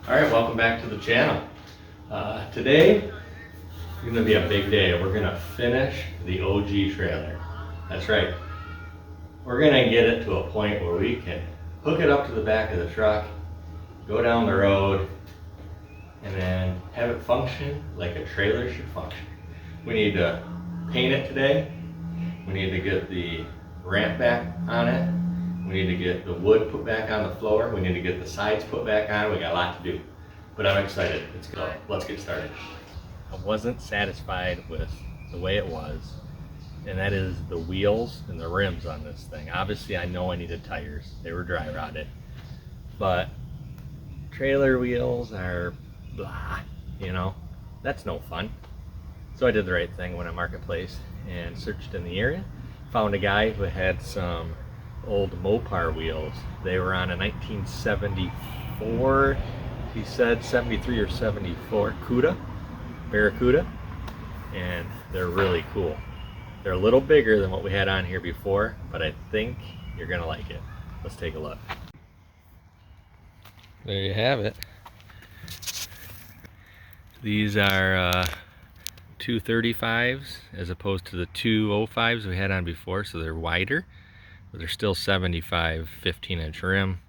Alright, welcome back to the channel. Today is going to be a big day. We're going to finish the OG trailer. That's right. We're going to get it to a point where we can hook it up to the back of the truck, go down the road, and then have it function like a trailer should function. We need to paint it today. We need to get the ramp back on it. We need to get the wood put back on the floor. We need to get the sides put back on. We got a lot to do. But I'm excited. Let's get started. I wasn't satisfied with the way it was, and that is the wheels and the rims on this thing. Obviously, I know I needed tires. They were dry rotted. But trailer wheels are blah, you know, that's no fun. So I did the right thing, went on Marketplace and searched in the area. Found a guy who had some old Mopar wheels. They were on a 1974, he said 73 or 74 Barracuda, and they're really cool. They're a little bigger than what we had on here before, but I think you're gonna like it. Let's take a look. There you have it. These are 235s as opposed to the 205s we had on before, so they're wider, but they're still 75 15-inch rim,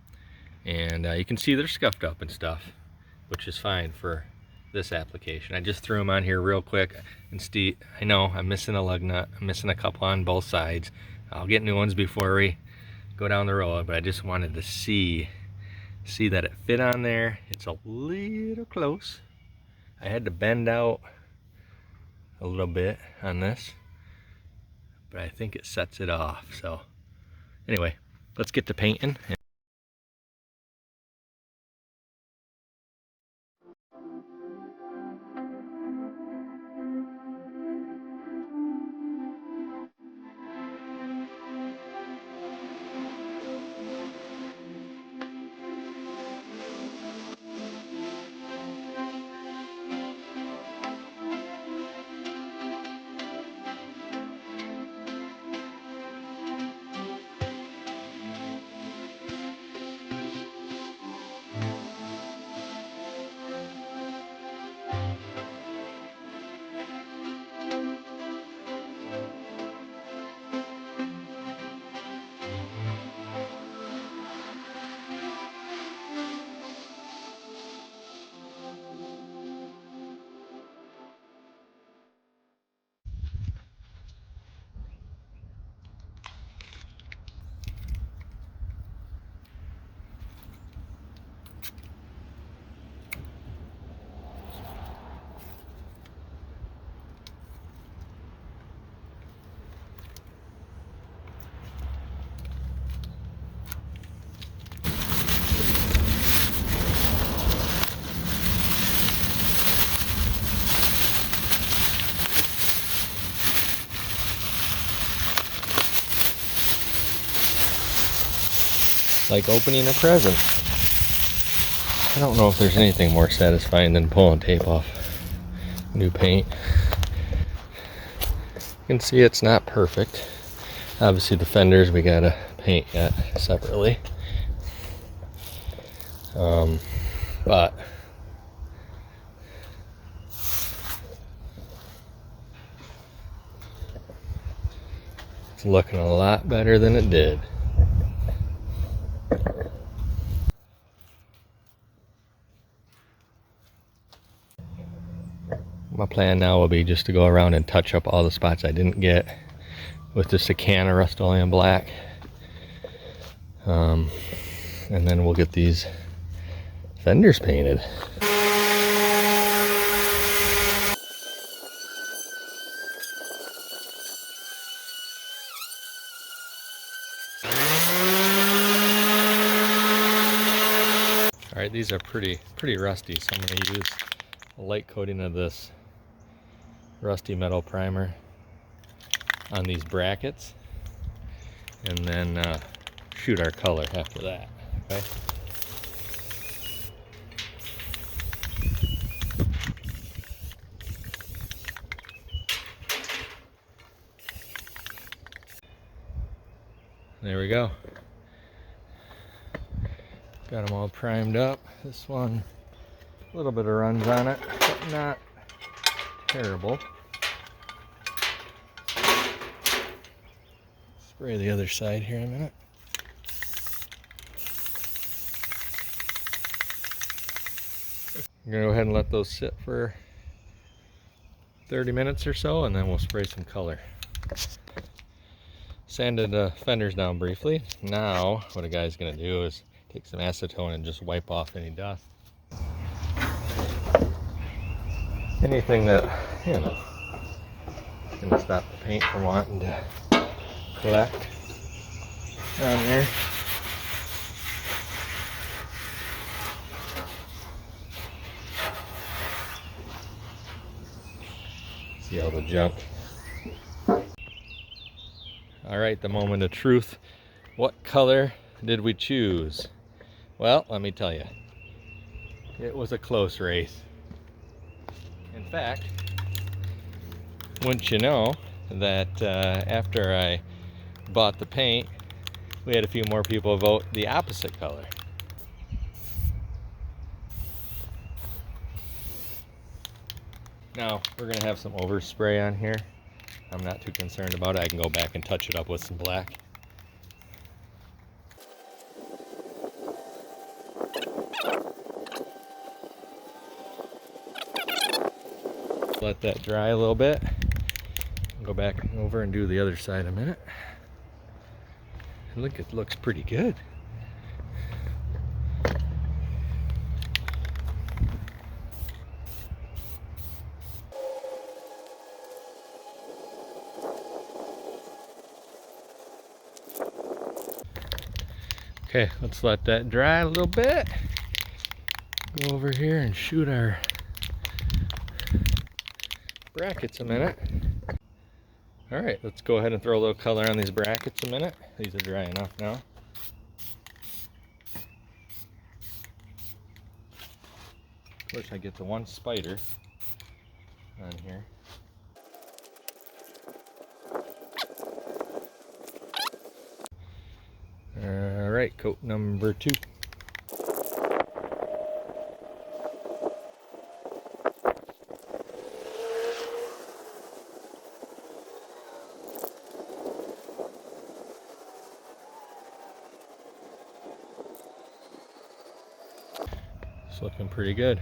and you can see they're scuffed up and stuff, which is fine for this application. I just threw them on here real quick, and Steve, I know I'm missing a lug nut, I'm missing a couple on both sides. I'll get new ones before we go down the road, but I just wanted to see that it fit on there. It's a little close. I had to bend out a little bit on this, but I think it sets it off. So anyway, let's get to painting. Like opening a present. I don't know if there's anything more satisfying than pulling tape off new paint. You can see it's not perfect. Obviously the fenders we gotta paint yet separately. But it's looking a lot better than it did. My plan now will be just to go around and touch up all the spots I didn't get with just a can of Rust-Oleum black. And then we'll get these fenders painted. Alright, these are pretty rusty, so I'm going to use a light coating of this rusty metal primer on these brackets, and then shoot our color after that. Okay. There we go. Got them all primed up. This one A little bit of runs on it, but not terrible. Spray the other side here in a minute. I'm gonna go ahead and let those sit for 30 minutes or so, and then we'll spray some color. Sanded the fenders down briefly. Now what a guy's gonna do is take some acetone and just wipe off any dust. Anything that, you know, is gonna stop the paint from wanting to collect on there. See all the junk. All right, the moment of truth. What color did we choose? Well, let me tell you, it was a close race. In fact, wouldn't you know that after I bought the paint, we had a few more people vote the opposite color. Now, we're gonna have some overspray on here. I'm not too concerned about it. I can go back and touch it up with some black. Let that dry a little bit. Go back over and do the other side a minute. And look, it looks pretty good. Okay, let's let that dry a little bit. Go over here and shoot our brackets a minute. All right, let's go ahead and throw a little color on these brackets a minute. These are dry enough now. Of course, I get the one spider on here. All right, coat number 2. It's looking pretty good.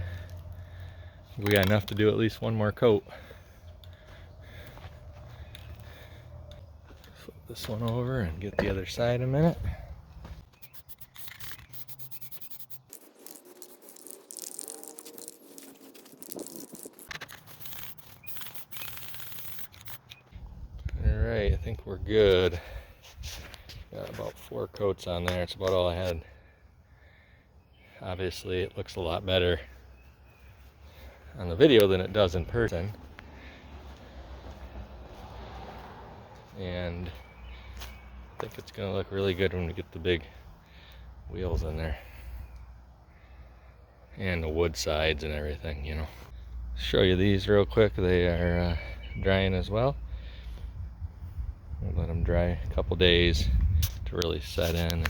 We got enough to do at least one more coat. Flip this one over and get the other side a minute. Alright, I think we're good. Got about 4 coats on there. It's about all I had. Obviously, it looks a lot better on the video than it does in person. And I think it's going to look really good when we get the big wheels in there. And the wood sides and everything, you know. Show you these real quick. They are drying as well. We'll let them dry a couple days to really set in.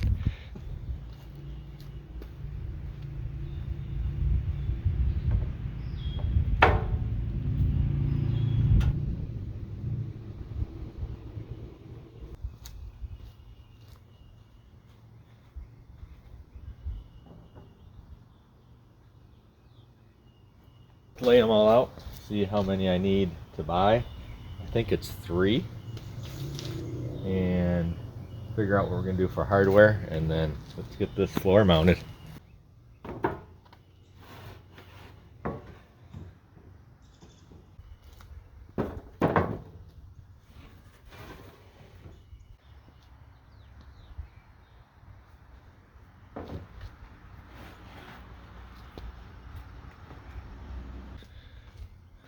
Lay them all out, see how many I need to buy. I think it's 3. And figure out what we're going to do for hardware, and then let's get this floor mounted.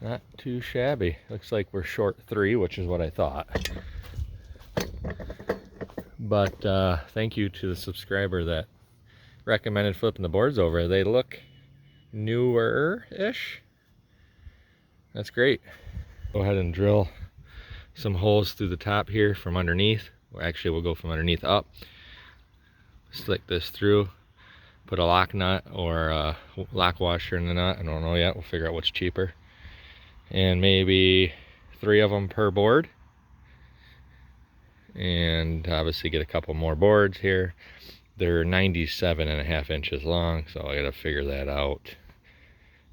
Not too shabby. Looks like we're short 3, which is what I thought. But thank you to the subscriber that recommended flipping the boards over. They look newer-ish. That's great. Go ahead and drill some holes through the top here from underneath. Well, actually, we'll go from underneath up. Slick this through. put a lock nut or a lock washer in the nut. I don't know yet. We'll figure out what's cheaper. And maybe 3 of them per board. And obviously get a couple more boards here. They're 97.5 inches long, so I gotta figure that out.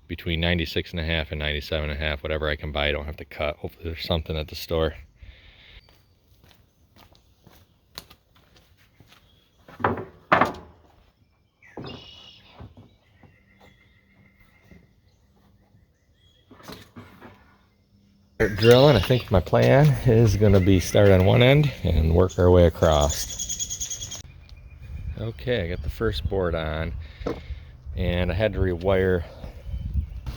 Between 96.5 and 97.5, whatever I can buy, I don't have to cut. Hopefully there's something at the store. Start drilling. I think my plan is going to be start on one end and work our way across. Okay, I got the first board on, and I had to rewire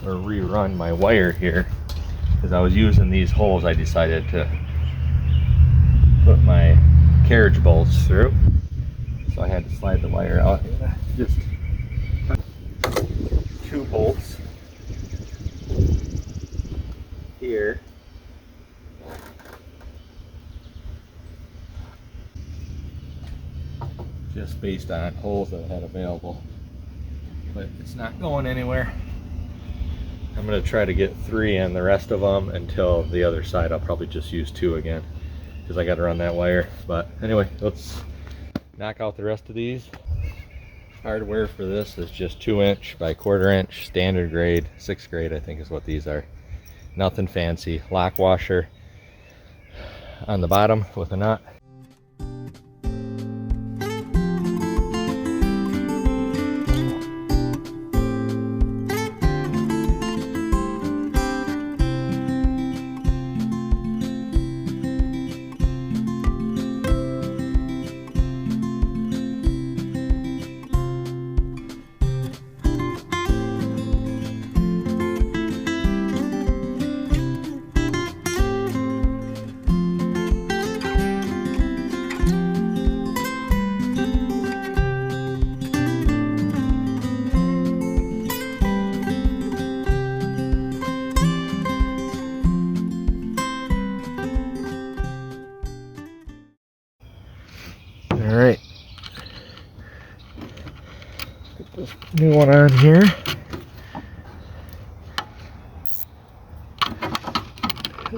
or rerun my wire here because I was using these holes. I decided to put my carriage bolts through, so I had to slide the wire out. Just 2 bolts here. Just based on holes that I had available, but it's not going anywhere. I'm going to try to get 3 in the rest of them until the other side. I'll probably just use 2 again because I got to run that wire. But anyway, let's knock out the rest of these. Hardware for this is just 2" by 1/4 inch, standard grade, 6th grade I think is what these are. Nothing fancy. Lock washer on the bottom with a nut. All right, get this new one on here.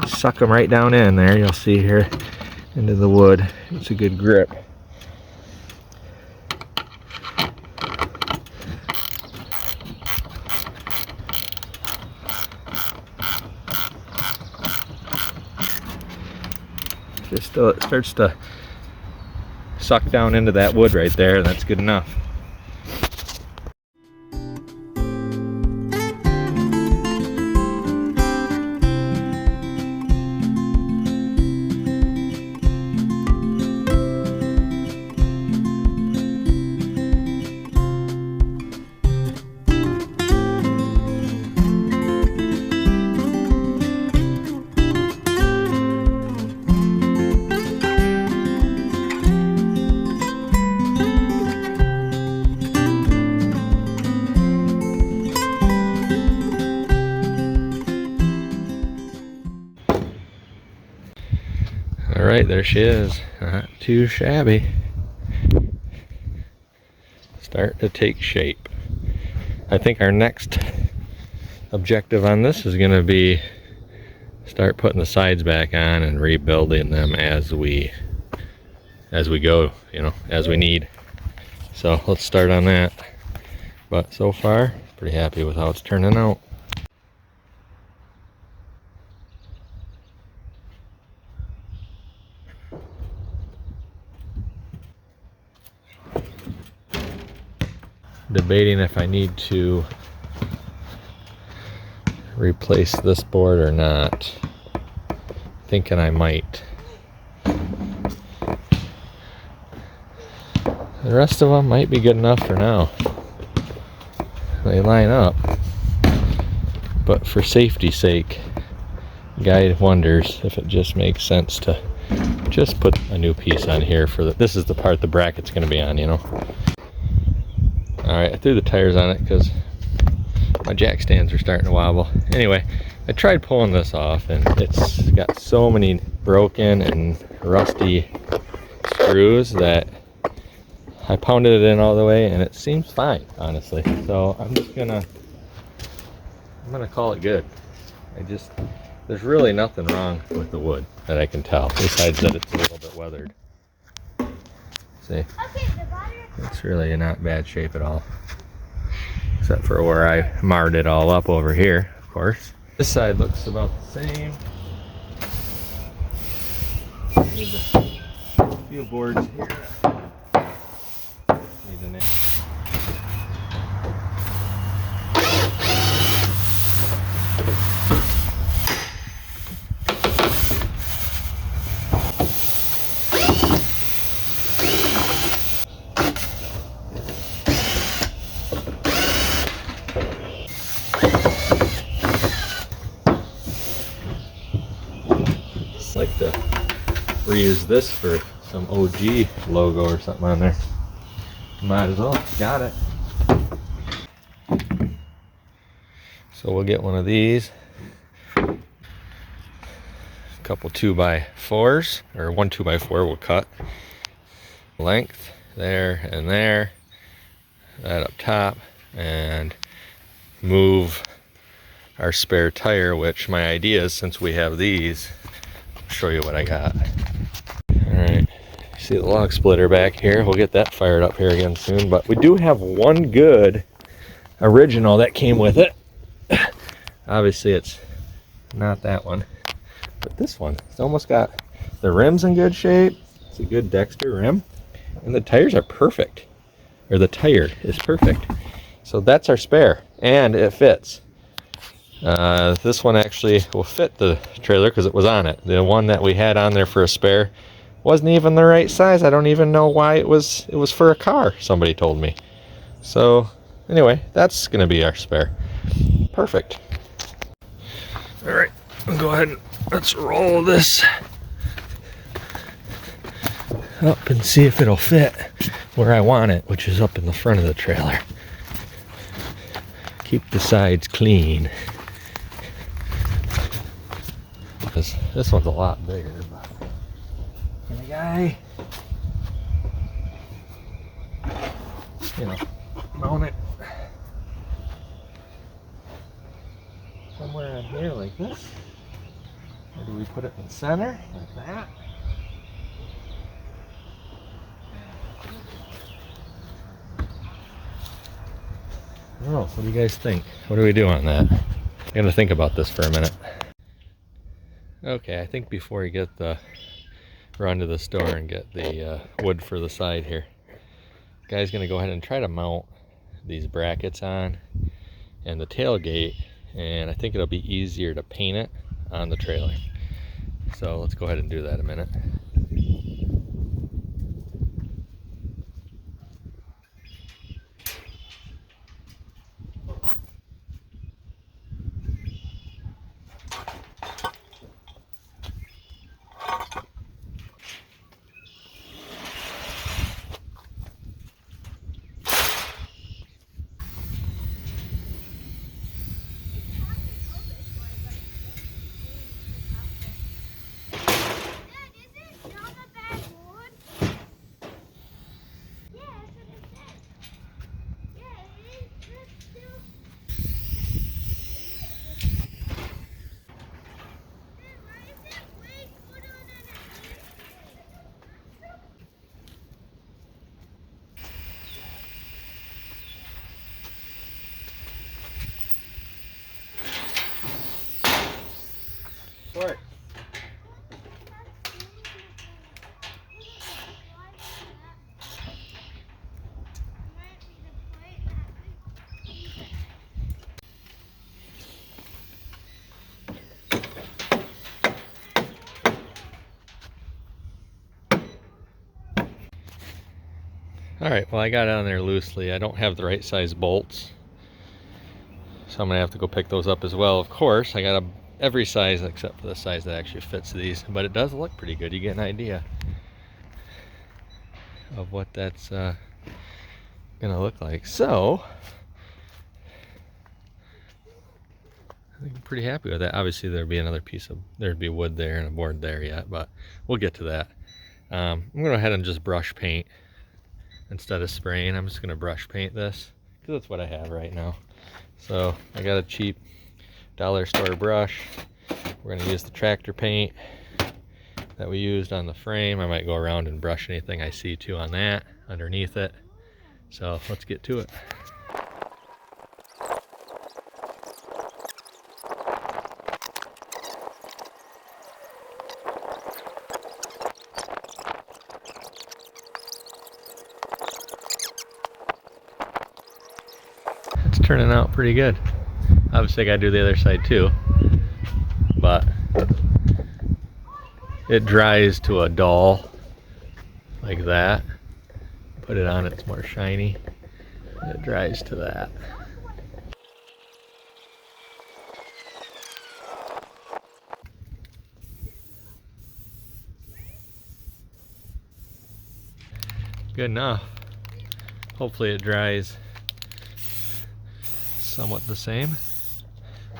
Suck them right down in there. You'll see here into the wood. It's a good grip. Just it starts to suck down into that wood right there, and that's good enough. Alright, there she is. Not too shabby. Start to take shape. I think our next objective on this is going to be start putting the sides back on and rebuilding them as we go, you know, as we need. So let's start on that. But so far, pretty happy with how it's turning out. Debating if I need to replace this board or not. Thinking I might. The rest of them might be good enough for now. They line up. But for safety's sake, Guy wonders if it just makes sense to just put a new piece on here for this is the part the bracket's going to be on, you know. Alright, I threw the tires on it because my jack stands are starting to wobble. Anyway, I tried pulling this off and it's got so many broken and rusty screws that I pounded it in all the way and it seems fine, honestly. So I'm gonna call it good. There's really nothing wrong with the wood that I can tell, besides that it's a little bit weathered. See, it's really not bad shape at all, except for where I marred it all up over here, of course. This side looks about the same. Need a few boards here. Need an like to reuse this for some OG logo or something on there. Might as well. Got it. So we'll get one of these. A couple 2x4s, or one 2x4 will cut. Length there and there. That up top. And move our spare tire, which my idea is, since we have these, I'll show you what I got. Alright, see the log splitter back here. We'll get that fired up here again soon, but we do have one good original that came with it. Obviously it's not that one, but this one. It's almost got the rims in good shape. It's a good Dexter rim, and the tires are perfect, or the tire is perfect. So that's our spare, and it fits. This one actually will fit the trailer because it was on it. The one that we had on there for a spare wasn't even the right size. I don't even know why it was for a car, somebody told me. So anyway, that's gonna be our spare. Perfect. All right, we'll go ahead and let's roll this up and see if it'll fit where I want it, which is up in the front of the trailer. Keep the sides clean. This one's a lot bigger, but can the guy, mount it somewhere in here like this? Or do we put it in the center like that? I don't know. What do you guys think? What do we do on that? I'm gonna think about this for a minute. Okay, I think before we run to the store and get the wood for the side here, guy's gonna go ahead and try to mount these brackets on and the tailgate, and I think it'll be easier to paint it on the trailer. So let's go ahead and do that in a minute. Short. All right, well, I got it on there loosely. I don't have the right size bolts, so I'm gonna have to go pick those up as well. Of course, I got every size except for the size that actually fits these, but it does look pretty good. You get an idea of what that's gonna look like. So I think I'm pretty happy with that. Obviously there'd be there'd be wood there and a board there yet, but we'll get to that. I'm gonna go ahead and just brush paint instead of spraying. I'm just gonna brush paint this because that's what I have right now. So I got a cheap dollar store brush. We're gonna use the tractor paint that we used on the frame. I might go around and brush anything I see too on that underneath it. So let's get to it. It's turning out pretty good. Obviously I gotta do the other side too, but it dries to a dull like that. Put it on, it's more shiny. It dries to that. Good enough. Hopefully it dries somewhat the same.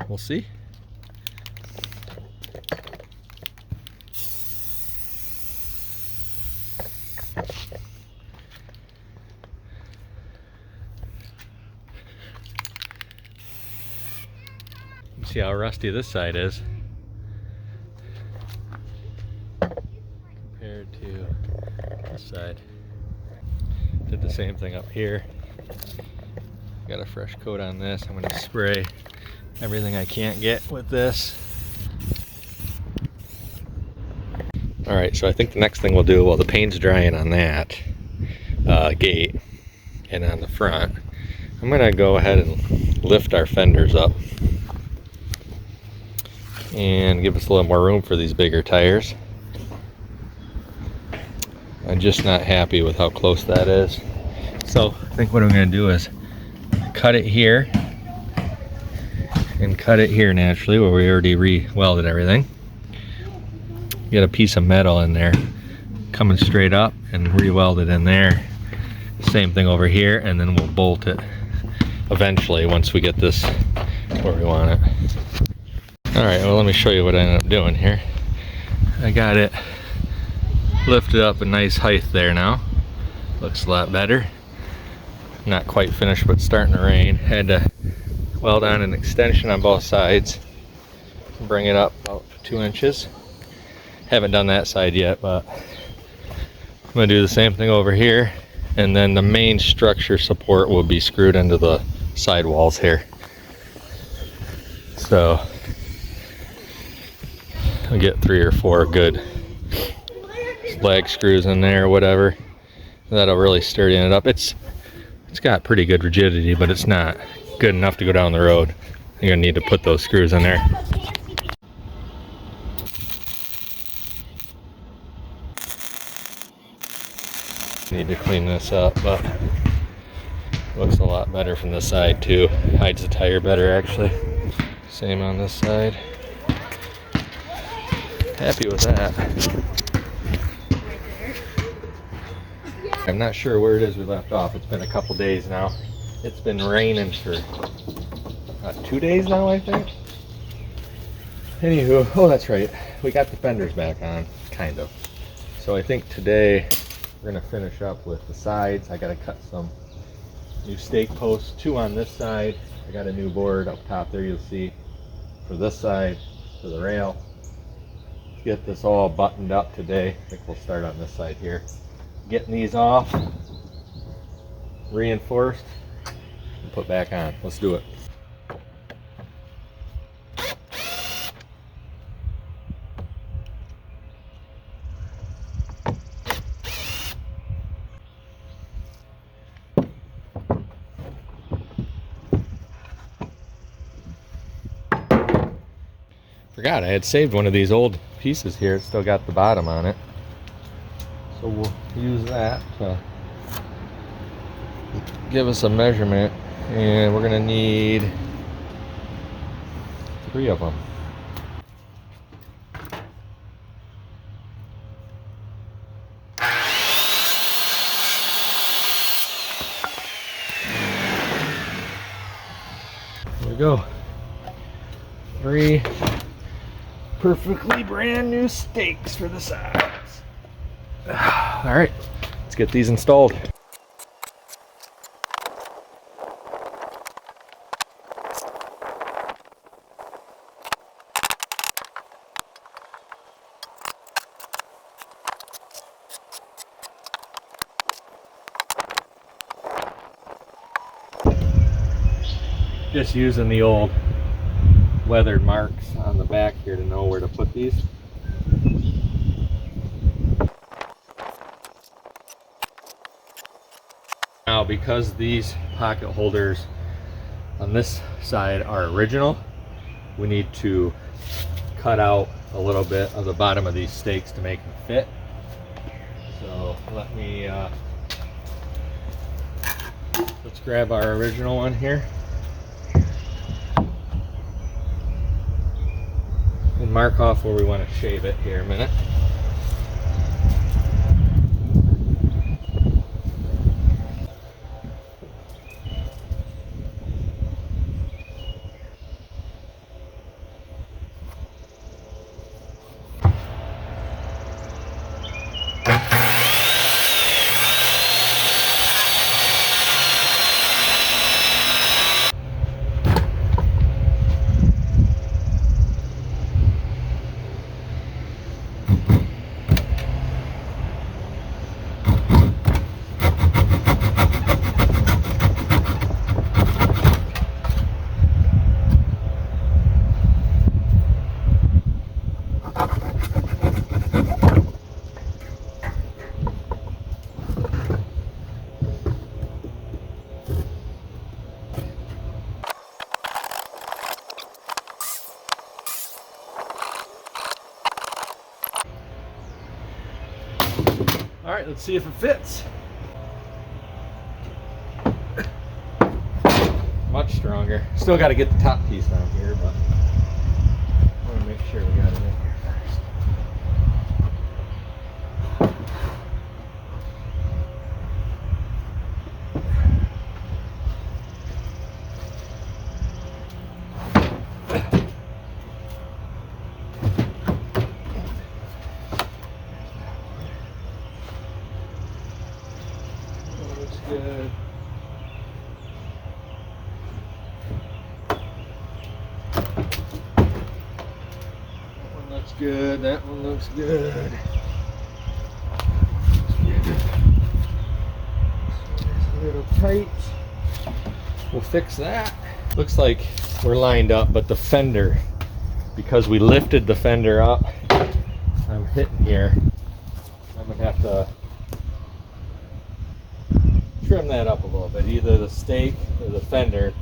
We'll see. See how rusty this side is compared to this side. Did the same thing up here. Got a fresh coat on this. I'm going to spray everything I can't get with this. Alright, so I think the next thing we'll do, well, the paint's drying on that gate and on the front. I'm going to go ahead and lift our fenders up and give us a little more room for these bigger tires. I'm just not happy with how close that is. So I think what I'm going to do is cut it here and cut it here naturally where we already re-welded everything. Get a piece of metal in there coming straight up and re-weld it in there. Same thing over here, and then we'll bolt it eventually once we get this where we want it. Alright, well, let me show you what I ended up doing here. I got it lifted up a nice height there now. Looks a lot better. Not quite finished, but starting to rain. Had to weld on an extension on both sides. Bring it up about 2 inches. Haven't done that side yet, but I'm going to do the same thing over here. And then the main structure support will be screwed into the side walls here. So I'll get 3 or 4 good lag screws in there or whatever. That'll really sturdy it up. It's got pretty good rigidity, but it's not good enough to go down the road. You're gonna need to put those screws in there. Need to clean this up, but looks a lot better from this side too. Hides the tire better actually. Same on this side. Happy with that. I'm not sure where it is we left off. It's been a couple days now. It's been raining for 2 days now, I think. Anywho, oh, that's right. We got the fenders back on, kind of. So I think today we're gonna finish up with the sides. I gotta cut some new stake posts, 2 on this side. I got a new board up top there, you'll see, for this side, for the rail. Get this all buttoned up today. I think we'll start on this side here. Getting these off, reinforced, and put back on. Let's do it. Forgot I had saved one of these old pieces here. It's still got the bottom on it. So we'll use that to give us a measurement, and we're gonna need 3 of them. There we go. 3 perfectly brand new stakes for the sides. All right, let's get these installed. Just using the old weathered marks on the back here to know where to put these. Now, because these pocket holders on this side are original, we need to cut out a little bit of the bottom of these stakes to make them fit. So let me, let's grab our original one here. And mark off where we want to shave it here in a minute. All right, let's see if it fits. Much stronger. Still got to get the top piece on here, but I want to make sure we got it in here first. Good. That one looks good. That one looks good. It's a little tight. We'll fix that. Looks like we're lined up, but the fender, because we lifted the fender up, I'm hitting here. I'm gonna have to trim that up a little bit, either the stake or the fender.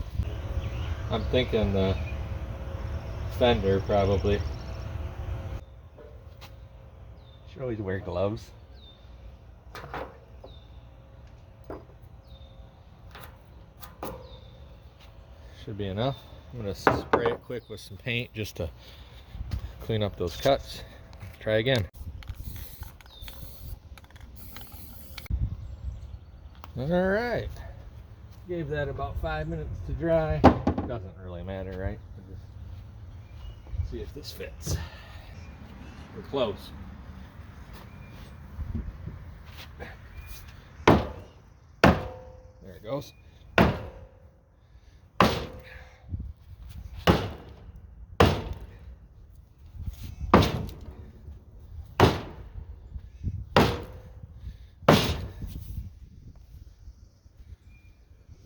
I'm thinking the fender probably. Should always wear gloves. Should be enough. I'm gonna spray it quick with some paint just to clean up those cuts. Try again. All right, gave that about 5 minutes to dry. Doesn't really matter, right? We'll just see if this fits. We're close. There it goes.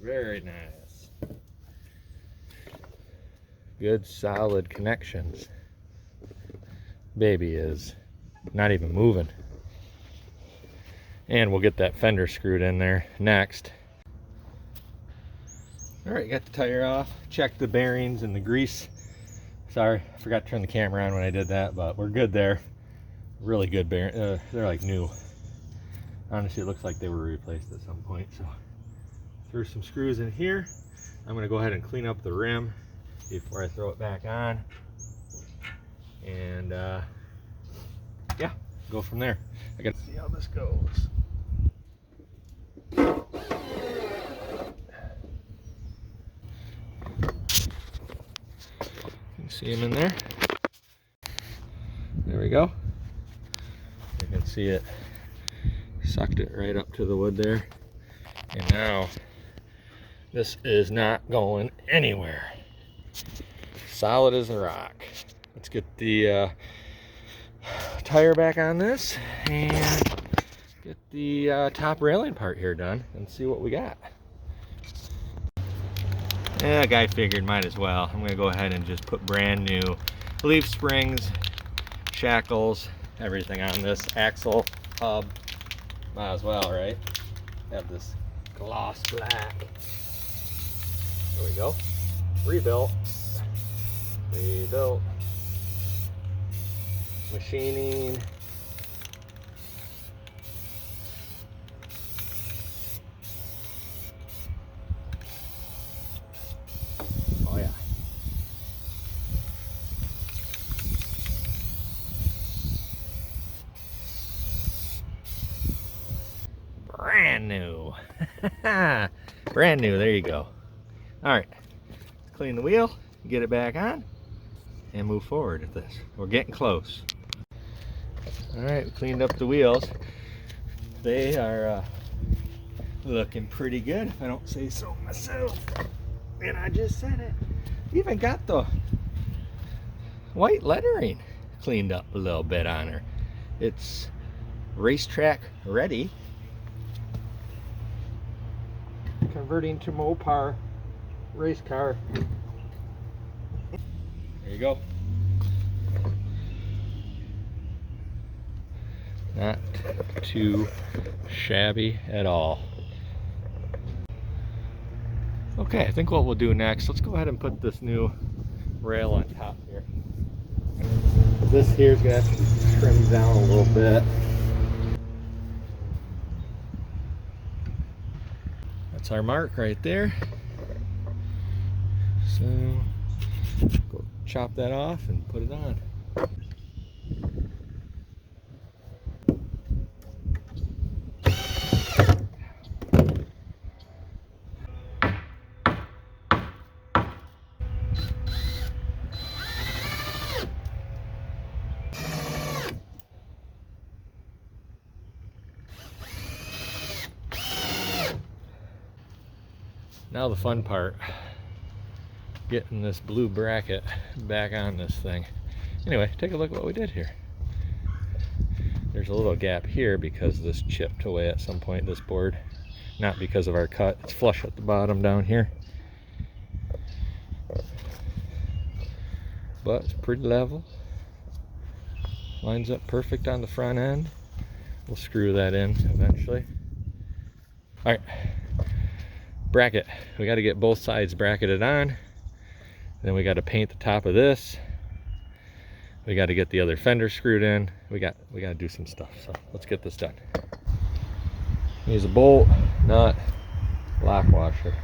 Very nice. Good solid connections. Baby is not even moving. And we'll get that fender screwed in there next. All right, got the tire off. Checked the bearings and the grease. Sorry, I forgot to turn the camera on when I did that, but we're good there. Really good bearing. They're like new. Honestly, it looks like they were replaced at some point. So threw some screws in here. I'm gonna go ahead and clean up the rim before I throw it back on. And yeah, go from there. I gotta see how this goes. You see him in there? There we go. You can see it sucked it right up to the wood there. And now this is not going anywhere. Solid as a rock. Let's get the tire back on this and get the top railing part here done and see what we got. Yeah, the guy figured might as well. I'm gonna go ahead and just put brand new leaf springs, shackles, everything on this axle hub. Might as well, right? Have this gloss black. There we go. Rebuilt. Rebuilt. Machining. Oh yeah. Brand new. Brand new, there you go. All right, clean the wheel, get it back on, and move forward with this. We're getting close. All right, we cleaned up the wheels. They are looking pretty good, if I don't say so myself. And I just said it. Even got the white lettering cleaned up a little bit on her. It's racetrack ready. Converting to Mopar race car. There you go. Not too shabby at all. Okay, I think what we'll do next, let's go ahead and put this new rail on top here. This here is gonna have to be trimmed down a little bit. That's our mark right there. So go chop that off and put it on. Now the fun part, getting this blue bracket back on this thing. Anyway, take a look at what we did here. There's a little gap here because this chipped away at some point, this board. Not because of our cut, it's flush at the bottom down here. But it's pretty level. Lines up perfect on the front end. We'll screw that in eventually. All right. Bracket, we got to get both sides bracketed on, then we got to paint the top of this, we got to get the other fender screwed in, we got to do some stuff. So let's get this done. Use a bolt, nut, lock washer.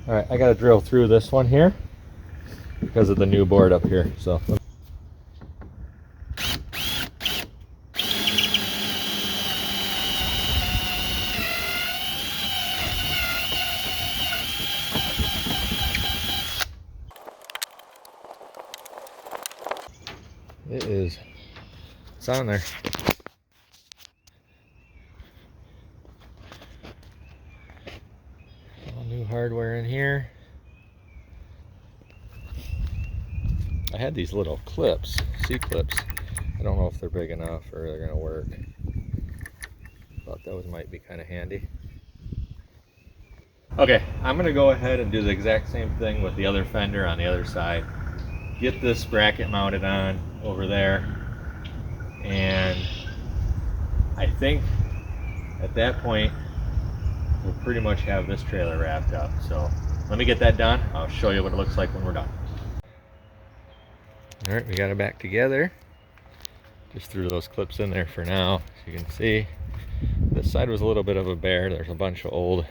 All right, I got to drill through this one here because of the new board up here. So it's on there. All new hardware in here. I had these little clips, C-clips. I don't know if they're big enough or they're gonna work. Thought those might be kind of handy. Okay, I'm gonna go ahead and do the exact same thing with the other fender on the other side. Get this bracket mounted on over there, and I think at that point we'll pretty much have this trailer wrapped up. So let me get that done. I'll show you what it looks like when we're done. All right, we got it back together. Just threw those clips in there for now. As you can see, this side was a little bit of a bear. There's a bunch of old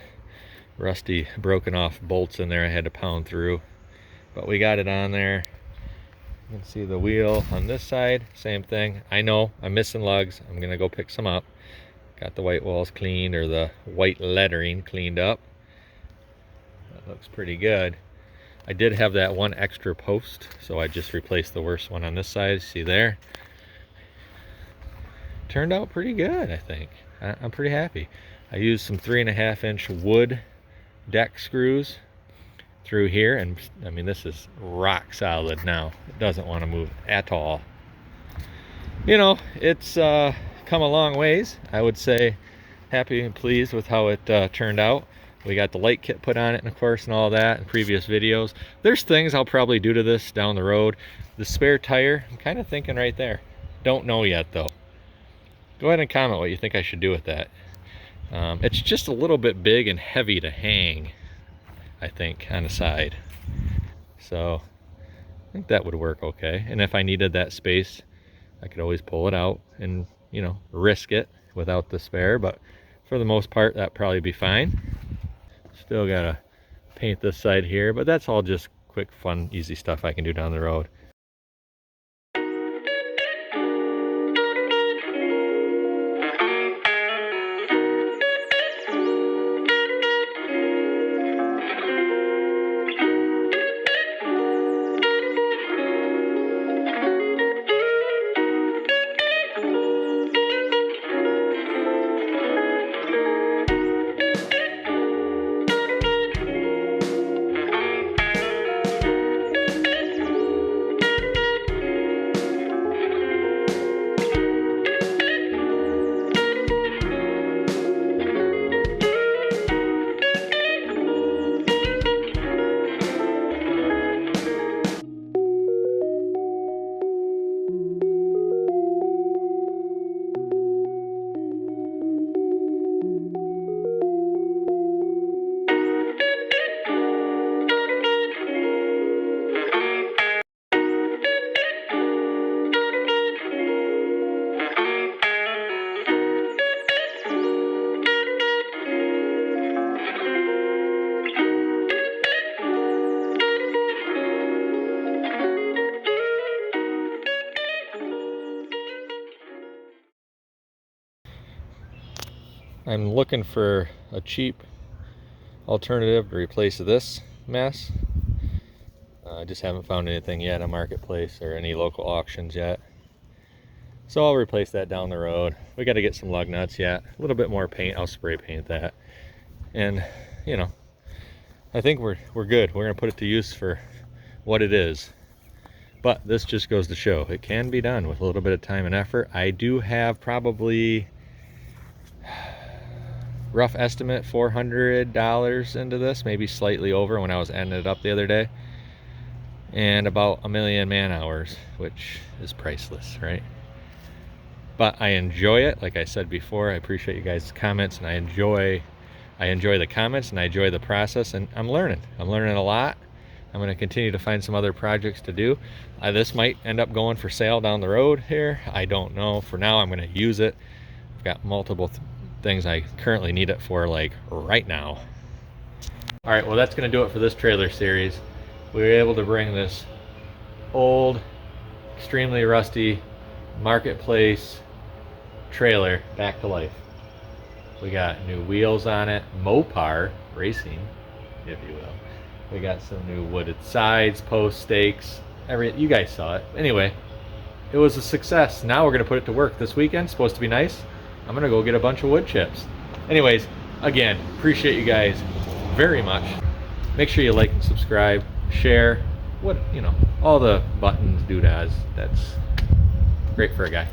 rusty broken off bolts in there I had to pound through, but we got it on there. You can see the wheel on this side, same thing. I know I'm missing lugs. I'm gonna go pick some up. Got the white walls cleaned, or the white lettering cleaned up. That looks pretty good. I did have that one extra post, so I just replaced the worst one on this side. See there? Turned out pretty good, I think. I'm pretty happy. I used some 3.5-inch wood deck screws through here, and I mean, this is rock solid now. It doesn't want to move at all. You know, it's come a long ways. I would say happy and pleased with how it turned out. We got the light kit put on it, and of course, and all that in previous videos. There's things I'll probably do to this down the road. The spare tire, I'm kind of thinking right there. Don't know yet though. Go ahead and comment what you think I should do with that. It's just a little bit big and heavy to hang, I think, on the side. So I think that would work okay. And if I needed that space, I could always pull it out and, you know, risk it without the spare. But for the most part, that'd probably be fine. Still gotta paint this side here, but that's all just quick, fun, easy stuff I can do down the road. I'm looking for a cheap alternative to replace this mess. I just haven't found anything yet on Marketplace or any local auctions yet. So I'll replace that down the road. We got to get some lug nuts yet. A little bit more paint. I'll spray paint that. And, you know, I think we're good. We're going to put it to use for what it is. But this just goes to show it can be done with a little bit of time and effort. I do have probably, rough estimate, $400 into this, maybe slightly over when I was adding it up the other day, and about 1 million man hours, which is priceless, right? But I enjoy it. Like I said before, I appreciate you guys' comments, and I enjoy the comments, and I enjoy the process, and I'm learning a lot. I'm going to continue to find some other projects to do. This might end up going for sale down the road here, I don't know. For now, I'm going to use it. I've got multiple things I currently need it for, like right now. All right, well, that's going to do it for this trailer series. We were able to bring this old, extremely rusty Marketplace trailer back to life. We got new wheels on it, Mopar racing, if you will. We got some new wooded sides, post stakes, you guys saw it. Anyway, it was a success. Now we're going to put it to work this weekend. It's supposed to be nice. I'm gonna go get a bunch of wood chips. Anyways, again, appreciate you guys very much. Make sure you like and subscribe, share, all the buttons, doodads. That's great for a guy.